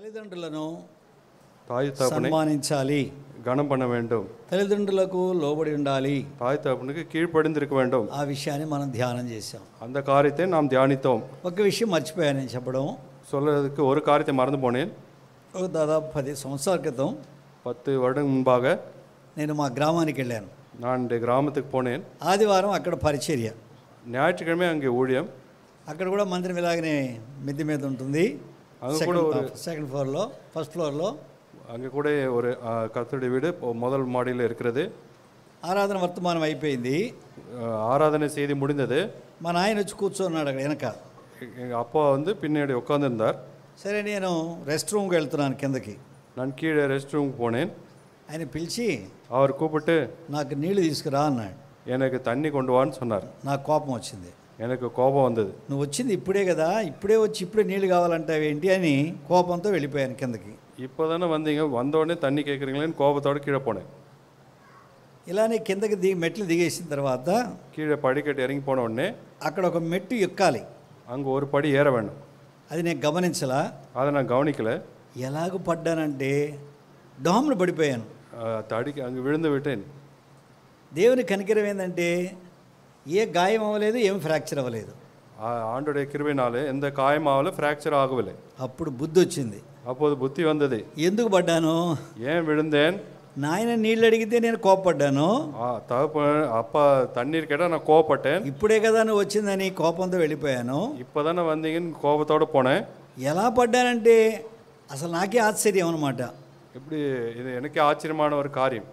తల్లిదండ్రులను தாய் தகப்பனை సన్మానించాలి, கனம் பண்ண வேண்டும். తల్లిదండ్రులకు లోబడి ఉండాలి. தாய் தகப்பனுக்கு కీழ்పడిందిருக்க வேண்டும். ఆ విషయాన్ని మనం ధ్యానం చేశాం. அந்த காரியத்தை நாம் தியானித்தோம். ఒక విషయం మర్చిపోయాను నేను చెప్పడం. சொல்றதுக்கு ஒரு காரியத்தை மறந்து போனேன். ఒక దాదాపు 10 సంవత్సరాల క్రితం 10 வருடம் முன்பாக నేను మా గ్రామానికి వెళ్ళాను. நான் இந்த கிராமத்துக்கு போனேன். ఆదివారం అక్కడ పరిచర్య, ஞாயிற்றுக்கிழமை அங்கே ஊழியம். అక్కడ కూడా మందిరం ఇలాగనే మిద్ది మీద ఉంటుంది. సెకండ్ ఫ్లోర్లో, ఫస్ట్ ఫ్లోర్లో அங்கே கூட ஒரு கர்த்தருடைய வீடு முதல் மாடியில் இருக்கிறது. ఆరాధన వర్తమానం అయిపోయింది. ஆராதனை செய்தி முடிந்தது. మా నాయన వచ్చి కూర్చోన్నాడు అక్కడ వెనక. எங்கள் அப்பா வந்து பின்னாடி உட்காந்துருந்தார். సరే నేను రెస్ట్ రూమ్కి వెళ్తున్నాను కిందకి. நான் கீழே ரெஸ்ட் ரூமுக்கு போனேன். ఆయన పిలిచి அவர் கூப்பிட்டு నాకు నీళ్లు తీసుకురా అన్నాడు. எனக்கு தண்ணி கொண்டு வான்னு சொன்னார். నాకు కోపం వచ్చింది. எனக்கு கோபம் வந்தது. నువ్వు వచ్చింది ఇప్పుడే కదా, ఇప్పుడే వచ్చి ఇప్పుడే నీళ్ళు కావాలంటావేంటి అని కోపంతో వెళ్ళిపోయాను కిందకి. இப்போ தானே வந்தீங்க, வந்தோடனே தண்ணி கேட்குறீங்களேன்னு கோபத்தோடு கீழே போனேன். ఇలానే కిందకి మెట్లు దిగేసిన తర్వాత கீழே படிக்கட்டு இறங்கி போன உடனே అక్కడ ఒక మెట్టు ఎక్కాలి. அங்கே ஒரு படி ஏற வேண்டும். అది నేను గమనించలా. அதை நான் கவனிக்கலை. ఎలాగ పడ్డానంటే డామ్ను పడిపోయాను. தடிக்கு அங்கே விழுந்து விட்டேன். దేవుని కనికరం ఏంటంటే ఏ గాయం అవ్వలేదు, ఏమి ఫ్రాక్చర్ అవ్వలేదు. ஆண்டோடைய கிருபையினாலே எந்த காயம் ஆகலை, ஃப்ராக்சர் ஆகவில்லை. అప్పుడు బుద్ధి వచ్చింది. அப்போது புத்தி வந்தது. ఎందుకు పడ్డాను? ஏன் விழுந்தேன்? నాయన నీళ్ళు అడిగితే నేను కోపపడ్డాను. அப்பா தண்ணீர் கேட்டால் நான் கோவப்பட்டேன். ఇప్పుడే కదా నువ్వు వచ్చిందని కోపంతో వెళ్ళిపోయాను. இப்போ தானே வந்தீங்கன்னு கோபத்தோடு போனேன். ఎలా పడ్డానంటే అసలు నాకే ఆశ్చర్యం అనమాట. இப்படி இது எனக்கே ஆச்சரியமான ஒரு காரியம்.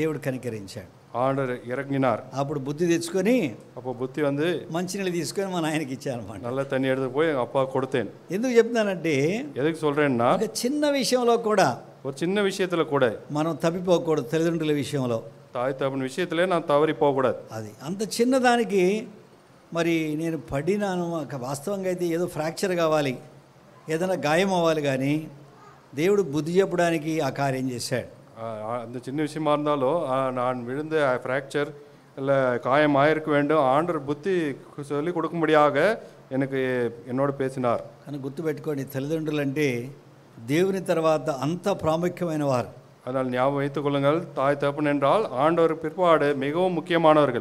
దేవుడు కనికరించాడు, ஆண்டவர் இறங்கினார். అప్పుడు బుద్ధి తెచ్చుకొని அப்போ புத்தி வந்து మంచినీళ్ళు తీసుకొని మా నాయనకి ఇచ్చానమాట. நல்ல தண்ணி எடுத்து போய் எங்கள் அப்பா கொடுத்தேன். ఎందుకు చెప్తున్నానంటే எதுக்கு சொல்கிறேன்னா, ఒక చిన్న విషయంలో కూడా ஒரு சின்ன விஷயத்தில் கூட మనం తప్పిపోకూడదు. తల్లిదండ్రుల విషయంలో, தாய் தகப்பன் விஷயத்திலே நான் தவறி போகக்கூடாது. అది అంత చిన్నదానికి మరి నేను పడినాను. వాస్తవంగా అయితే ఏదో ఫ్రాక్చర్ కావాలి, ఏదైనా గాయం అవ్వాలి, కానీ దేవుడు బుద్ధి చెప్పడానికి ఆ కార్యం చేశాడు. அந்த சின்ன விஷயமா இருந்தாலும் நான் விழுந்த ஃப்ராக்சர் இல்லை காயம் ஆயிருக்க வேண்டும். ஆண்டவர் புத்தி சொல்லி கொடுக்கும்படியாக எனக்கு என்னோட பேசினார். కానీ గుర్తుపెట్టుకోండి, తల్లిదండ్రులు అంటే దేవుని తర్వాత అంత ప్రాముఖ్యమైన వారు. அதனால் ஞாபகம் வைத்துக் கொள்ளுங்கள், தாய் தகப்பன் என்றால் ஆண்டவர் பிற்பாடு மிகவும் முக்கியமானவர்கள்.